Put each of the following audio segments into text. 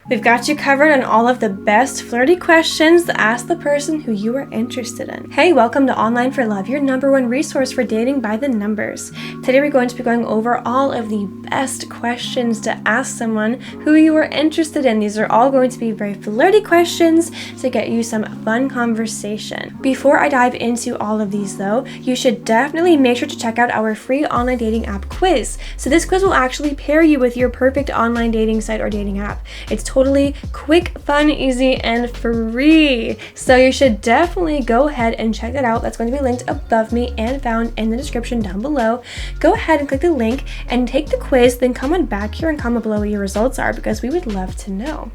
We've got you covered on all of the best flirty questions to ask the person who you are interested in. Hey, welcome to Online for Love, your #1 resource for dating by the numbers. Today we're going to be going over all of the best questions to ask someone who you are interested in. These are all going to be very flirty questions to get you some fun conversation. Before I dive into all of these though, you should definitely make sure to check out our free online dating app quiz. So this quiz will actually pair you with your perfect online dating site or dating app. It's totally quick, fun, easy, and free. So you should definitely go ahead and check that out. That's going to be linked above me and found in the description down below. Go ahead and click the link and take the quiz, then comment back here and comment below what your results are because we would love to know.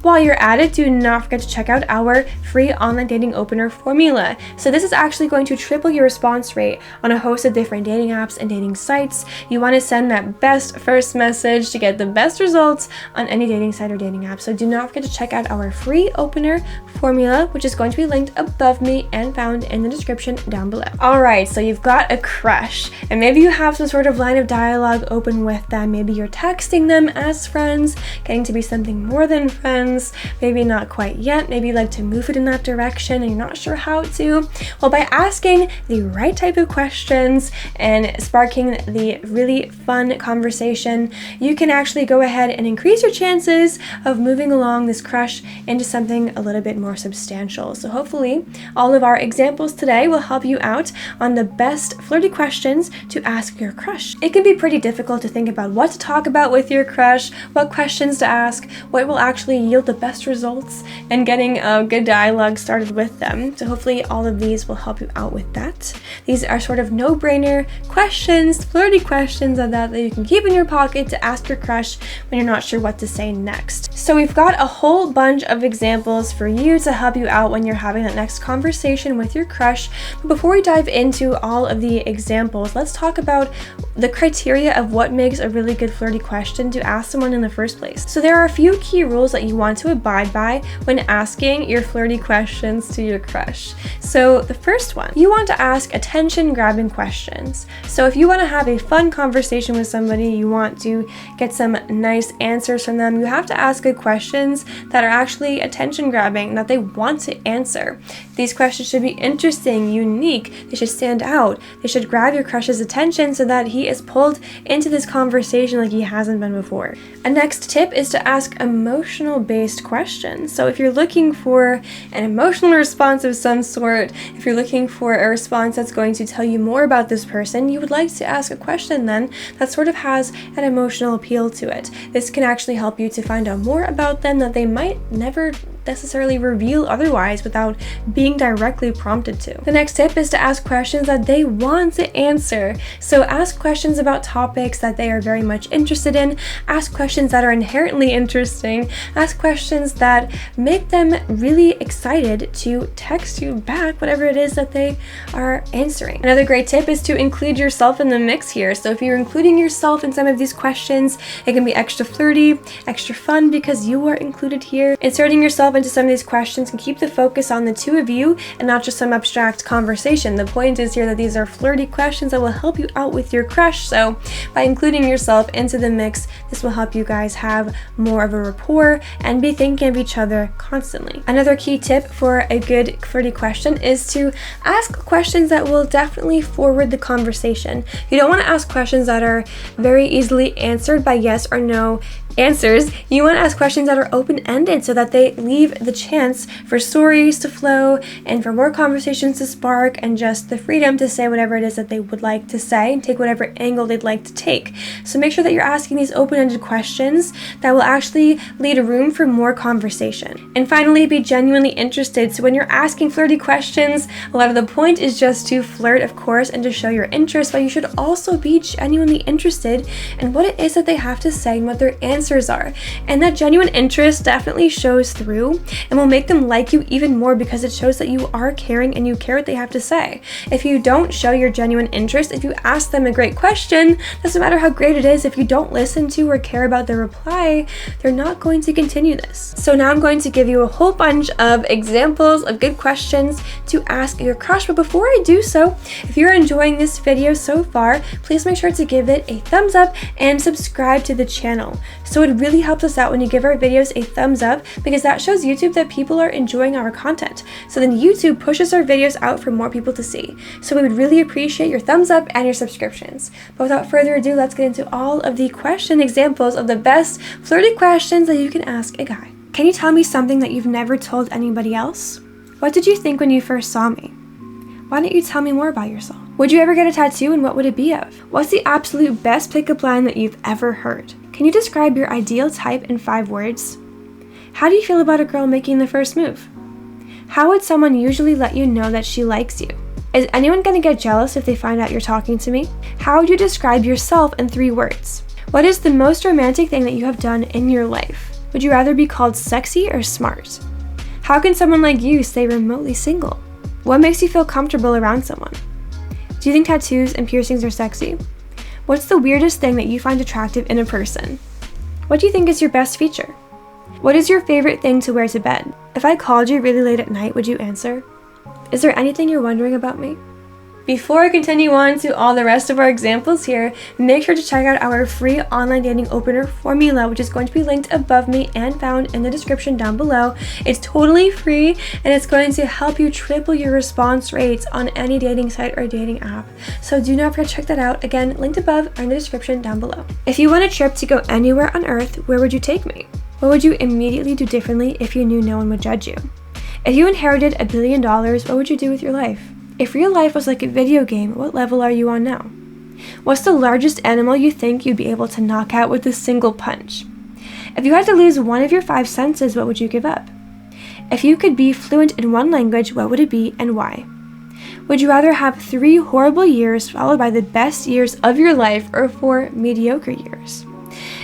While you're at it, do not forget to check out our free online dating opener formula. So this is actually going to triple your response rate on a host of different dating apps and dating sites. You want to send that best first message to get the best results on any dating site or dating app. So do not forget to check out our free opener formula, which is going to be linked above me and found in the description down below. Alright, so you've got a crush, and maybe you have some sort of line of dialogue open with them. Maybe you're texting them as friends, getting to be something more than friends, maybe not quite yet, maybe you'd like to move it in that direction and you're not sure how to. Well, by asking the right type of questions and sparking the really fun conversation, you can actually go ahead and increase your chances of moving along this crush into something a little bit more substantial. So hopefully all of our examples today will help you out on the best flirty questions to ask your crush. It can be pretty difficult to think about what to talk about with your crush, what questions to ask, what will actually yield the best results, and getting a good dialogue started with them. So hopefully all of these will help you out with that. These are sort of no-brainer questions, flirty questions that you can keep in your pocket to ask your crush when you're not sure what to say next. So we've got a whole bunch of examples for you to help you out when you're having that next conversation with your crush. But before we dive into all of the examples, let's talk about the criteria of what makes a really good flirty question to ask someone in the first place. So there are a few key rules that you want to abide by when asking your flirty questions to your crush. So the first one, you want to ask attention-grabbing questions. So if you want to have a fun conversation with somebody, you want to get some nice answers from them, you have to ask good questions that are actually attention-grabbing, that they want to answer. These questions should be interesting, unique, they should stand out, they should grab your crush's attention so that he is pulled into this conversation like he hasn't been before. A next tip is to ask emotional-based questions. So if you're looking for an emotional response of some sort, if you're looking for a response that's going to tell you more about this person, you would like to ask a question then that sort of has an emotional appeal to it. This can actually help you to find out more about them that they might never necessarily reveal otherwise without being directly prompted to. The next tip is to ask questions that they want to answer. So ask questions about topics that they are very much interested in, ask questions that are inherently interesting, ask questions that make them really excited to text you back whatever it is that they are answering. Another great tip is to include yourself in the mix here. So if you're including yourself in some of these questions, it can be extra flirty, extra fun because you are included here. Inserting yourself into some of these questions can keep the focus on the two of you and not just some abstract conversation. The point is here that these are flirty questions that will help you out with your crush. So by including yourself into the mix, this will help you guys have more of a rapport and be thinking of each other constantly. Another key tip for a good flirty question is to ask questions that will definitely forward the conversation. You don't want to ask questions that are very easily answered by yes or no answers. You want to ask questions that are open-ended so that they leave the chance for stories to flow and for more conversations to spark and just the freedom to say whatever it is that they would like to say and take whatever angle they'd like to take. So make sure that you're asking these open-ended questions that will actually lead room for more conversation. And finally, be genuinely interested. So when you're asking flirty questions, a lot of the point is just to flirt, of course, and to show your interest, but you should also be genuinely interested in what it is that they have to say and what their answers are. And that genuine interest definitely shows through and will make them like you even more because it shows that you are caring and you care what they have to say. If you don't show your genuine interest, if you ask them a great question, doesn't matter how great it is, if you don't listen to or care about their reply, they're not going to continue this. So now I'm going to give you a whole bunch of examples of good questions to ask your crush. But before I do so, if you're enjoying this video so far, please make sure to give it a thumbs up and subscribe to the channel. So it really helps us out when you give our videos a thumbs up, because that shows YouTube that people are enjoying our content. So then YouTube pushes our videos out for more people to see. So we would really appreciate your thumbs up and your subscriptions. But without further ado, let's get into all of the question examples of the best flirty questions that you can ask a guy. Can you tell me something that you've never told anybody else? What did you think when you first saw me? Why don't you tell me more about yourself? Would you ever get a tattoo, and what would it be of? What's the absolute best pickup line that you've ever heard? Can you describe your ideal type in 5 words? How do you feel about a girl making the first move? How would someone usually let you know that she likes you? Is anyone going to get jealous if they find out you're talking to me? How would you describe yourself in 3 words? What is the most romantic thing that you have done in your life? Would you rather be called sexy or smart? How can someone like you stay remotely single? What makes you feel comfortable around someone? Do you think tattoos and piercings are sexy? What's the weirdest thing that you find attractive in a person? What do you think is your best feature? What is your favorite thing to wear to bed? If I called you really late at night, would you answer? Is there anything you're wondering about me? Before I continue on to all the rest of our examples here, make sure to check out our free online dating opener formula, which is going to be linked above me and found in the description down below. It's totally free, and it's going to help you triple your response rates on any dating site or dating app. So do not forget to check that out. Again, linked above or in the description down below. If you want a trip to go anywhere on earth, where would you take me? What would you immediately do differently if you knew no one would judge you? If you inherited $1 billion, what would you do with your life? If real life was like a video game, what level are you on now? What's the largest animal you think you'd be able to knock out with a single punch? If you had to lose one of your 5 senses, what would you give up? If you could be fluent in one language, what would it be and why? Would you rather have 3 horrible years followed by the best years of your life, or 4 mediocre years?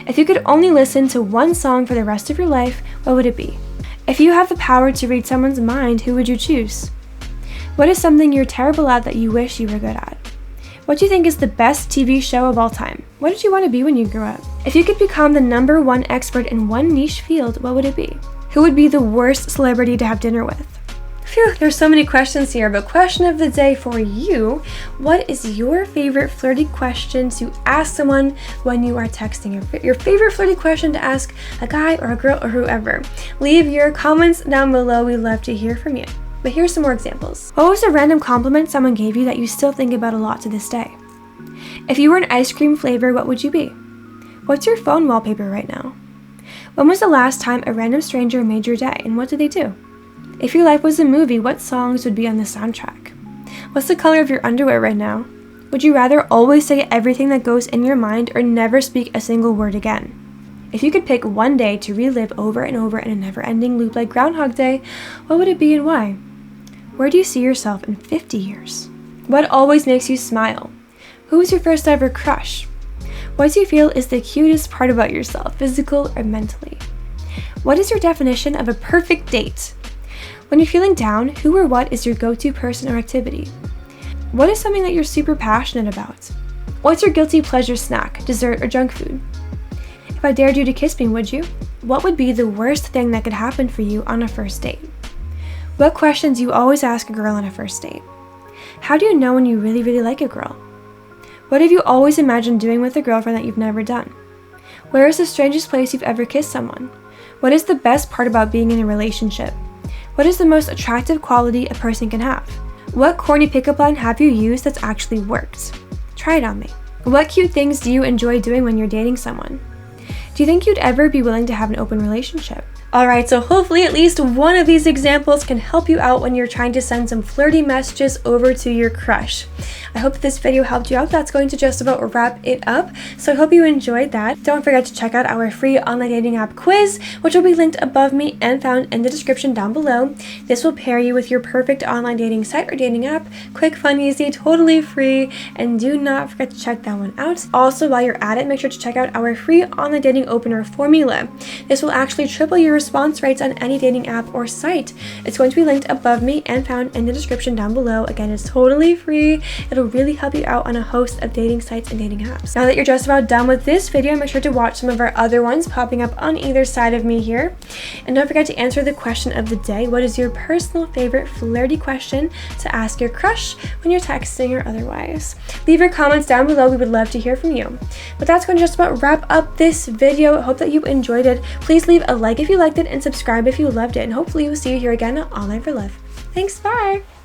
If you could only listen to one song for the rest of your life, what would it be? If you have the power to read someone's mind, who would you choose? What is something you're terrible at that you wish you were good at? What do you think is the best TV show of all time? What did you want to be when you grew up? If you could become the #1 expert in one niche field, what would it be? Who would be the worst celebrity to have dinner with? Phew, there's so many questions here, but question of the day for you: what is your favorite flirty question to ask someone when you are texting? Your favorite flirty question to ask a guy or a girl or whoever? Leave your comments down below. We'd love to hear from you. But here's some more examples. What was a random compliment someone gave you that you still think about a lot to this day? If you were an ice cream flavor, what would you be? What's your phone wallpaper right now? When was the last time a random stranger made your day, and what did they do? If your life was a movie, what songs would be on the soundtrack? What's the color of your underwear right now? Would you rather always say everything that goes in your mind, or never speak a single word again? If you could pick one day to relive over and over in a never-ending loop like Groundhog Day, what would it be and why? Where do you see yourself in 50 years? What always makes you smile? Who was your first ever crush? What do you feel is the cutest part about yourself, physical or mentally? What is your definition of a perfect date? When you're feeling down, who or what is your go-to person or activity? What is something that you're super passionate about? What's your guilty pleasure snack, dessert, or junk food? If I dared you to kiss me, would you? What would be the worst thing that could happen for you on a first date? What questions do you always ask a girl on a first date? How do you know when you really like a girl? What have you always imagined doing with a girlfriend that you've never done? Where is the strangest place you've ever kissed someone? What is the best part about being in a relationship? What is the most attractive quality a person can have? What corny pickup line have you used that's actually worked? Try it on me. What cute things do you enjoy doing when you're dating someone? Do you think you'd ever be willing to have an open relationship? Alright, so hopefully at least one of these examples can help you out when you're trying to send some flirty messages over to your crush. I hope this video helped you out. That's going to just about wrap it up. So I hope you enjoyed that. Don't forget to check out our free online dating app quiz, which will be linked above me and found in the description down below. This will pair you with your perfect online dating site or dating app. Quick, fun, easy, totally free, and do not forget to check that one out. Also, while you're at it, make sure to check out our free online dating opener formula. This will actually triple your response rates on any dating app or site. It's going to be linked above me and found in the description down below. Again, it's totally free. It'll really help you out on a host of dating sites and dating apps. Now that you're just about done with this video, make sure to watch some of our other ones popping up on either side of me here. And don't forget to answer the question of the day. What is your personal favorite flirty question to ask your crush when you're texting or otherwise? Leave your comments down below. We would love to hear from you. But that's going to just about wrap up this video. I hope that you enjoyed it. Please leave a like if you liked it and subscribe if you loved it. And hopefully we'll see you here again on Online for Love. Thanks, bye!